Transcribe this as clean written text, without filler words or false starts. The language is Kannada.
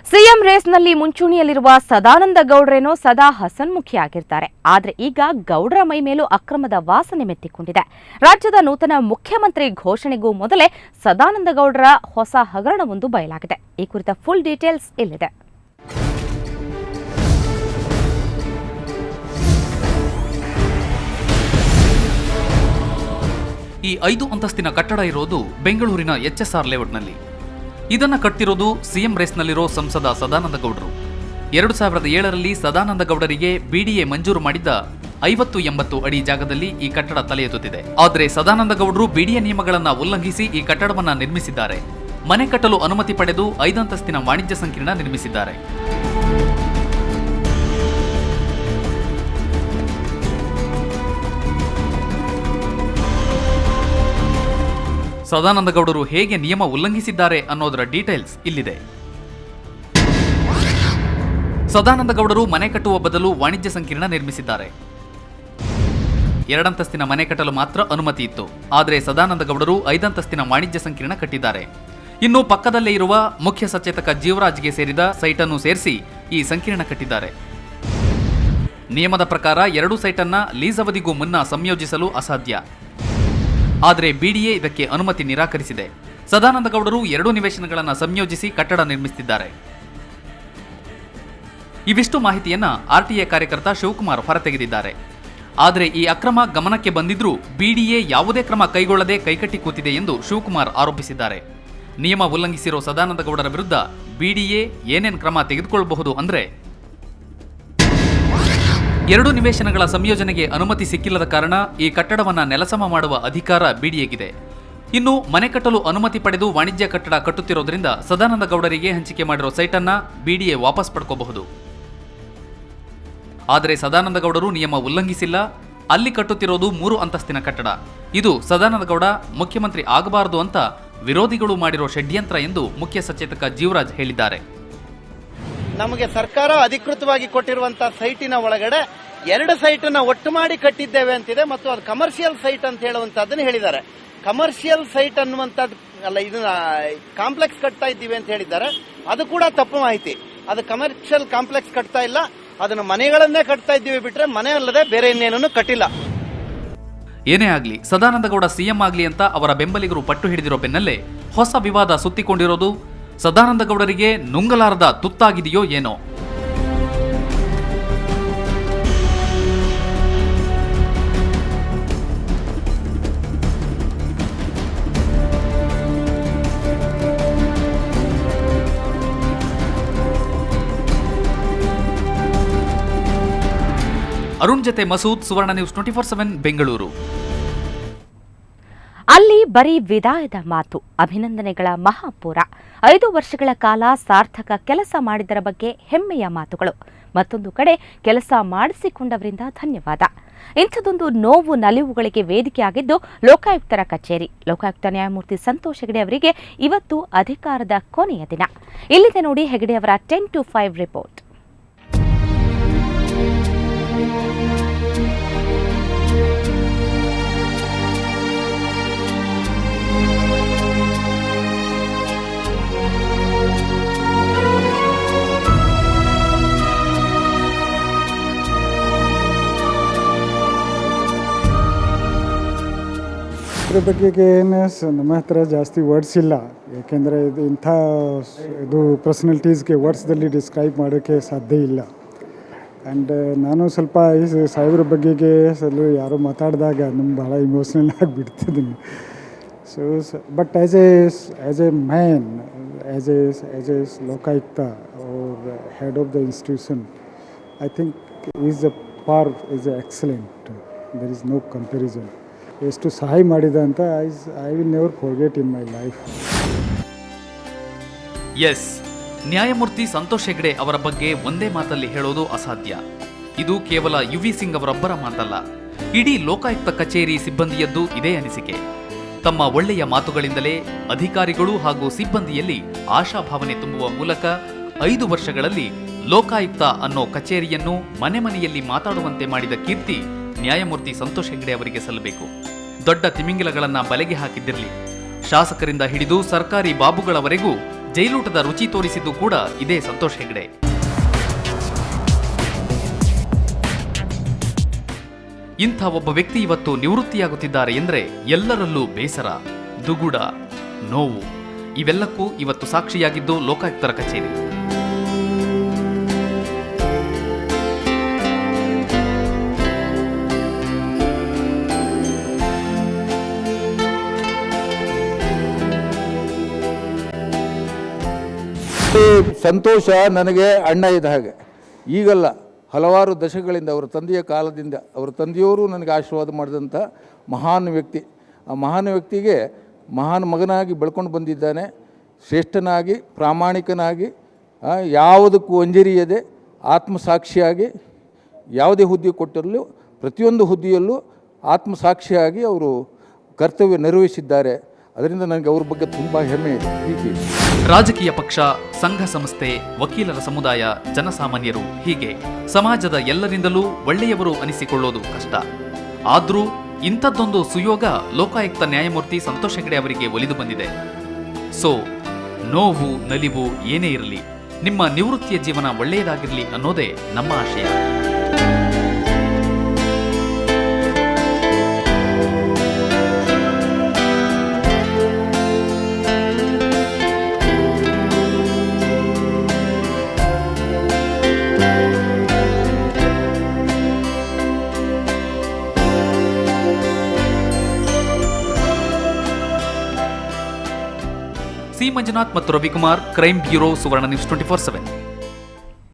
ಸಿಎಂ ರೇಸ್ನಲ್ಲಿ ಮುಂಚೂಣಿಯಲ್ಲಿರುವ ಸದಾನಂದ ಗೌಡ್ರೇನೋ ಸದಾ ಹಸನ್ಮುಖಿಯಾಗಿರ್ತಾರೆ. ಆದರೆ ಈಗ ಗೌಡ್ರ ಮೈ ಮೇಲೂ ಅಕ್ರಮದ ವಾಸನೆ ಮೆತ್ತಿಕೊಂಡಿದೆ. ರಾಜ್ಯದ ನೂತನ ಮುಖ್ಯಮಂತ್ರಿ ಘೋಷಣೆಗೂ ಮೊದಲೇ ಸದಾನಂದ ಗೌಡ್ರ ಹೊಸ ಹಗರಣವೊಂದು ಬಯಲಾಗಿದೆ. ಈ ಕುರಿತ ಫುಲ್ ಡೀಟೇಲ್ಸ್ ಇಲ್ಲಿದೆ. ಈ 5 ಅಂತಸ್ತಿನ ಕಟ್ಟಡ ಇರೋದು ಬೆಂಗಳೂರಿನ HSR ಲೇಔಟ್ನಲ್ಲಿ. ಇದನ್ನ ಕಟ್ಟಿರೋದು ಸಿಎಂ ರೇಸ್ನಲ್ಲಿರೋ ಸಂಸದ ಸದಾನಂದ ಗೌಡರು. 2007ರಲ್ಲಿ ಸದಾನಂದ ಗೌಡರಿಗೆ BDA ಮಂಜೂರು ಮಾಡಿದ್ದ 50-80 ಅಡಿ ಜಾಗದಲ್ಲಿ ಈ ಕಟ್ಟಡ ತಲೆ ಎತ್ತುತ್ತಿದೆ. ಆದರೆ ಸದಾನಂದ ಗೌಡರು BDA ನಿಯಮಗಳನ್ನ ಉಲ್ಲಂಘಿಸಿ ಈ ಕಟ್ಟಡವನ್ನ ನಿರ್ಮಿಸಿದ್ದಾರೆ. ಮನೆ ಕಟ್ಟಲು ಅನುಮತಿ ಪಡೆದು 5 ಅಂತಸ್ತಿನ ವಾಣಿಜ್ಯ ಸಂಕೀರ್ಣ ನಿರ್ಮಿಸಿದ್ದಾರೆ. ಸದಾನಂದ ಗೌಡರು ಹೇಗೆ ನಿಯಮ ಉಲ್ಲಂಘಿಸಿದ್ದಾರೆ ಅನ್ನೋದರ ಡೀಟೇಲ್ಸ್ ಇಲ್ಲಿದೆ. ಸದಾನಂದ ಗೌಡರು ಮನೆ ಕಟ್ಟುವ ಬದಲು ವಾಣಿಜ್ಯ ಸಂಕೀರ್ಣ ನಿರ್ಮಿಸಿದ್ದಾರೆ. 2 ಅಂತಸ್ತಿನ ಮನೆ ಕಟ್ಟಲು ಮಾತ್ರ ಅನುಮತಿ ಇತ್ತು. ಆದರೆ ಸದಾನಂದ ಗೌಡರು 5 ಅಂತಸ್ತಿನ ವಾಣಿಜ್ಯ ಸಂಕೀರ್ಣ ಕಟ್ಟಿದ್ದಾರೆ. ಇನ್ನು ಪಕ್ಕದಲ್ಲೇ ಇರುವ ಮುಖ್ಯ ಸಚೇತಕ ಜೀವರಾಜ್ಗೆ ಸೇರಿದ ಸೈಟ್ ಅನ್ನು ಸೇರಿಸಿ ಈ ಸಂಕೀರ್ಣ ಕಟ್ಟಿದ್ದಾರೆ. ನಿಯಮದ ಪ್ರಕಾರ 2 ಸೈಟನ್ನ ಲೀಸ್ ಅವಧಿಗೂ ಮುನ್ನ ಸಂಯೋಜಿಸಲು ಅಸಾಧ್ಯ. ಆದರೆ BDA ಇದಕ್ಕೆ ಅನುಮತಿ ನಿರಾಕರಿಸಿದೆ. ಸದಾನಂದ ಗೌಡರು 2 ನಿವೇಶನಗಳನ್ನು ಸಂಯೋಜಿಸಿ ಕಟ್ಟಡ ನಿರ್ಮಿಸುತ್ತಿದ್ದಾರೆ. ಇವಿಷ್ಟು ಮಾಹಿತಿಯನ್ನ RTA ಕಾರ್ಯಕರ್ತ ಶಿವಕುಮಾರ್ ಹೊರತೆಗೆದಿದ್ದಾರೆ. ಆದರೆ ಈ ಅಕ್ರಮ ಗಮನಕ್ಕೆ ಬಂದಿದ್ರೂ BDA ಯಾವುದೇ ಕ್ರಮ ಕೈಗೊಳ್ಳದೆ ಕೈಕಟ್ಟಿ ಕೂತಿದೆ ಎಂದು ಶಿವಕುಮಾರ್ ಆರೋಪಿಸಿದ್ದಾರೆ. ನಿಯಮ ಉಲ್ಲಂಘಿಸಿರೋ ಸದಾನಂದ ಗೌಡರ ವಿರುದ್ಧ BDA ಏನೇನು ಕ್ರಮ ತೆಗೆದುಕೊಳ್ಳಬಹುದು ಅಂದ್ರೆ, 2 ನಿವೇಶನಗಳ ಸಂಯೋಜನೆಗೆ ಅನುಮತಿ ಸಿಕ್ಕಿಲ್ಲದ ಕಾರಣ ಈ ಕಟ್ಟಡವನ್ನ ನೆಲಸಮ ಮಾಡುವ ಅಧಿಕಾರ BDAಗಿದೆ. ಇನ್ನು ಮನೆ ಕಟ್ಟಲು ಅನುಮತಿ ಪಡೆದು ವಾಣಿಜ್ಯ ಕಟ್ಟಡ ಕಟ್ಟುತ್ತಿರೋದ್ರಿಂದ ಸದಾನಂದ ಗೌಡರಿಗೆ ಹಂಚಿಕೆ ಮಾಡಿರೋ ಸೈಟನ್ನ BDA ವಾಪಸ್ ಪಡ್ಕೋಬಹುದು. ಆದರೆ ಸದಾನಂದ ಗೌಡರು ನಿಯಮ ಉಲ್ಲಂಘಿಸಿಲ್ಲ. ಅಲ್ಲಿ ಕಟ್ಟುತ್ತಿರೋದು 3 ಅಂತಸ್ತಿನ ಕಟ್ಟಡ. ಇದು ಸದಾನಂದ ಗೌಡ ಮುಖ್ಯಮಂತ್ರಿ ಆಗಬಾರದು ಅಂತ ವಿರೋಧಿಗಳು ಮಾಡಿರೋ ಷಡ್ಯಂತ್ರ ಎಂದು ಮುಖ್ಯ ಸಚೇತಕ ಜೀವರಾಜ್ ಹೇಳಿದ್ದಾರೆ. ನಮಗೆ ಸರ್ಕಾರ ಅಧಿಕೃತವಾಗಿ ಕೊಟ್ಟಿರುವಂತಹ ಸೈಟಿನ ಒಳಗಡೆ 2 ಸೈಟನ್ನ ಒಟ್ಟು ಮಾಡಿ ಕಟ್ಟಿದ್ದೇವೆ ಅಂತಿದೆ ಮತ್ತು ಅದು ಕಮರ್ಷಿಯಲ್ ಸೈಟ್ ಅಂತ ಹೇಳುವಂತದ್ದನ್ನು ಹೇಳಿದ್ದಾರೆ. ಕಮರ್ಷಿಯಲ್ ಸೈಟ್ ಅನ್ನುವಂಥದ್ದು ಅಲ್ಲ, ಇದನ್ನ ಕಾಂಪ್ಲೆಕ್ಸ್ ಕಟ್ತಾ ಇದ್ದೀವಿ ಅಂತ ಹೇಳಿದ್ದಾರೆ. ಅದು ಕೂಡ ತಪ್ಪು ಮಾಹಿತಿ. ಅದು ಕಮರ್ಷಿಯಲ್ ಕಾಂಪ್ಲೆಕ್ಸ್ ಕಟ್ತಾ ಇಲ್ಲ, ಅದನ್ನು ಮನೆಗಳನ್ನೇ ಕಟ್ತಾ ಇದ್ದೀವಿ ಬಿಟ್ರೆ ಮನೆ ಅಲ್ಲದೆ ಬೇರೆ ಇನ್ನೇನನ್ನು ಕಟ್ಟಿಲ್ಲ. ಏನೇ ಆಗ್ಲಿ, ಸದಾನಂದ ಗೌಡ ಸಿಎಂ ಆಗ್ಲಿ ಅಂತ ಅವರ ಬೆಂಬಲಿಗರು ಪಟ್ಟು ಹಿಡಿದಿರೋ ಬೆನ್ನಲ್ಲೇ ಹೊಸ ವಿವಾದ ಸುತ್ತಿಕೊಂಡಿರೋದು ಸದಾನಂದ ಗೌಡರಿಗೆ ನುಂಗಲಾರದ ತುತ್ತಾಗಿದೆಯೋ ಏನೋ. ಅರುಣ್ ಜತೆ ಮಸೂದ್, ಸುವರ್ಣ ನ್ಯೂಸ್ 24/7 ಬೆಂಗಳೂರು. ಅಲ್ಲಿ ಬರೀ ವಿದಾಯದ ಮಾತು, ಅಭಿನಂದನೆಗಳ ಮಹಾಪೂರ. 5 ವರ್ಷಗಳ ಕಾಲ ಸಾರ್ಥಕ ಕೆಲಸ ಮಾಡಿದರ ಬಗ್ಗೆ ಹೆಮ್ಮೆಯ ಮಾತುಗಳು. ಮತ್ತೊಂದು ಕಡೆ ಕೆಲಸ ಮಾಡಿಸಿಕೊಂಡವರಿಂದ ಧನ್ಯವಾದ. ಇಂಥದೊಂದು ನೋವು ನಲಿವುಗಳಿಗೆ ವೇದಿಕೆಯಾಗಿದ್ದು ಲೋಕಾಯುಕ್ತರ ಕಚೇರಿ. ಲೋಕಾಯುಕ್ತ ನ್ಯಾಯಮೂರ್ತಿ ಸಂತೋಷ್ ಹೆಗಡೆ ಅವರಿಗೆ ಇವತ್ತು ಅಧಿಕಾರದ ಕೊನೆಯ ದಿನ. ಇಲ್ಲಿದೆ ನೋಡಿ ಹೆಗಡೆ ಅವರ 10 to 5 ರಿಪೋರ್ಟ್. ಇದ್ರ ಬಗ್ಗೆಗೆ ನಮ್ಮ ಹತ್ರ ಜಾಸ್ತಿ ವರ್ಡ್ಸ್ ಇಲ್ಲ. ಯಾಕೆಂದರೆ ಇದು ಪರ್ಸನಾಲಿಟೀಸ್ಗೆ ವರ್ಡ್ಸ್ದಲ್ಲಿ ಡಿಸ್ಕ್ರೈಬ್ ಮಾಡೋಕ್ಕೆ ಸಾಧ್ಯ ಇಲ್ಲ. ಆ್ಯಂಡ್ ನಾನು ಸ್ವಲ್ಪ ಈ ಸಾಹೇಬ್ರ ಬಗ್ಗೆಗೆ ಯಾರೋ ಮಾತಾಡಿದಾಗ ನಮ್ಗೆ ಭಾಳ ಇಮೋಷ್ನಲ್ ಆಗಿಬಿಡ್ತಿದ್ದೀನಿ. But as a man, as a Lokayukta or head of the institution, I think is excellent. There is no comparison. ಎಷ್ಟು ಸಹಾಯ ಮಾಡಿದೆ ಅಂತ I will never forget in my life. Yes, ನ್ಯಾಯಮೂರ್ತಿ ಸಂತೋಷ್ ಹೆಗಡೆ ಅವರ ಬಗ್ಗೆ ಒಂದೇ ಮಾತಲ್ಲಿ ಹೇಳೋದು ಅಸಾಧ್ಯ. ಇದು ಕೇವಲ UV ಸಿಂಗ್ ಅವರೊಬ್ಬರ ಮಾತಲ್ಲ, ಇಡೀ ಲೋಕಾಯುಕ್ತ ಕಚೇರಿ ಸಿಬ್ಬಂದಿಯದ್ದು ಇದೇ ಅನಿಸಿಕೆ. ತಮ್ಮ ಒಳ್ಳೆಯ ಮಾತುಗಳಿಂದಲೇ ಅಧಿಕಾರಿಗಳು ಹಾಗೂ ಸಿಬ್ಬಂದಿಯಲ್ಲಿ ಆಶಾಭಾವನೆ ತುಂಬುವ ಮೂಲಕ 5 ವರ್ಷಗಳಲ್ಲಿ ಲೋಕಾಯುಕ್ತ ಅನ್ನೋ ಕಚೇರಿಯನ್ನು ಮನೆ ಮನೆಯಲ್ಲಿ ಮಾತಾಡುವಂತೆ ಮಾಡಿದ ಕೀರ್ತಿ ನ್ಯಾಯಮೂರ್ತಿ ಸಂತೋಷ್ ಹೆಗಡೆ ಅವರಿಗೆ ಸಲ್ಲಬೇಕು. ದೊಡ್ಡ ತಿಮಿಂಗಿಲಗಳನ್ನ ಬಲೆಗೆ ಹಾಕಿದ್ದಿರಲಿ, ಶಾಸಕರಿಂದ ಹಿಡಿದು ಸರ್ಕಾರಿ ಬಾಬುಗಳವರೆಗೂ ಜೈಲೂಟದ ರುಚಿ ತೋರಿಸಿದ್ದು ಕೂಡ ಇದೇ ಸಂತೋಷ್ ಹೆಗ್ಡೆ. ಇಂಥ ಒಬ್ಬ ವ್ಯಕ್ತಿ ಇವತ್ತು ನಿವೃತ್ತಿಯಾಗುತ್ತಿದ್ದಾರೆ ಎಂದರೆ ಎಲ್ಲರಲ್ಲೂ ಬೇಸರ, ದುಗುಡ, ನೋವು ಇವೆಲ್ಲಕ್ಕೂ ಇವತ್ತು ಸಾಕ್ಷಿಯಾಗಿದ್ದು ಲೋಕಾಯುಕ್ತರ ಕಚೇರಿ. ಸಂತೋಷ ನನಗೆ ಅಣ್ಣ ಇದ್ದ ಹಾಗೆ. ಈಗಲ್ಲ, ಹಲವಾರು ದಶಕಗಳಿಂದ ಅವರ ತಂದೆಯ ಕಾಲದಿಂದ ಅವರ ತಂದೆಯವರು ನನಗೆ ಆಶೀರ್ವಾದ ಮಾಡಿದಂಥ ಮಹಾನ್ ವ್ಯಕ್ತಿ. ಆ ಮಹಾನ್ ವ್ಯಕ್ತಿಗೆ ಮಹಾನ್ ಮಗನಾಗಿ ಬೆಳ್ಕೊಂಡು ಬಂದಿದ್ದಾನೆ. ಶ್ರೇಷ್ಠನಾಗಿ, ಪ್ರಾಮಾಣಿಕನಾಗಿ, ಯಾವುದಕ್ಕೂ ಅಂಜರಿಯದೆ ಆತ್ಮಸಾಕ್ಷಿಯಾಗಿ ಯಾವುದೇ ಹುದ್ದೆ ಕೊಟ್ಟರಲ್ಲೂ ಪ್ರತಿಯೊಂದು ಹುದ್ದೆಯಲ್ಲೂ ಆತ್ಮಸಾಕ್ಷಿಯಾಗಿ ಅವರು ಕರ್ತವ್ಯ ನಿರ್ವಹಿಸಿದ್ದಾರೆ. ಅದರಿಂದ ನನಗೆ ಅವ್ರ ಬಗ್ಗೆ ತುಂಬ ಹೆಮ್ಮೆ ಇದೆ, ಪ್ರೀತಿ ಇದೆ. ರಾಜಕೀಯ ಪಕ್ಷ, ಸಂಘ ಸಂಸ್ಥೆ, ವಕೀಲರ ಸಮುದಾಯ, ಜನಸಾಮಾನ್ಯರು ಹೀಗೆ ಸಮಾಜದ ಎಲ್ಲರಿಂದಲೂ ಒಳ್ಳೆಯವರು ಅನಿಸಿಕೊಳ್ಳೋದು ಕಷ್ಟ. ಆದರೂ ಇಂಥದ್ದೊಂದು ಸುಯೋಗ ಲೋಕಾಯುಕ್ತ ನ್ಯಾಯಮೂರ್ತಿ ಸಂತೋಷ್ ಹೆಗ್ಡೆ ಅವರಿಗೆ ಒಲಿದು ಬಂದಿದೆ. ಸೊ ನೋವು, ನಲಿವು ಏನೇ ಇರಲಿ, ನಿಮ್ಮ ನಿವೃತ್ತಿಯ ಜೀವನ ಒಳ್ಳೆಯದಾಗಿರಲಿ ಅನ್ನೋದೇ ನಮ್ಮ ಆಶಯ. ಸಿ ಮಂಜುನಾಥ್ ಮತ್ತು ರವಿಕುಮಾರ್, ಕ್ರೈಮ್ ಬ್ಯೂರೋ, ಸುವರ್ಣ ನ್ಯೂಸ್ 24/7.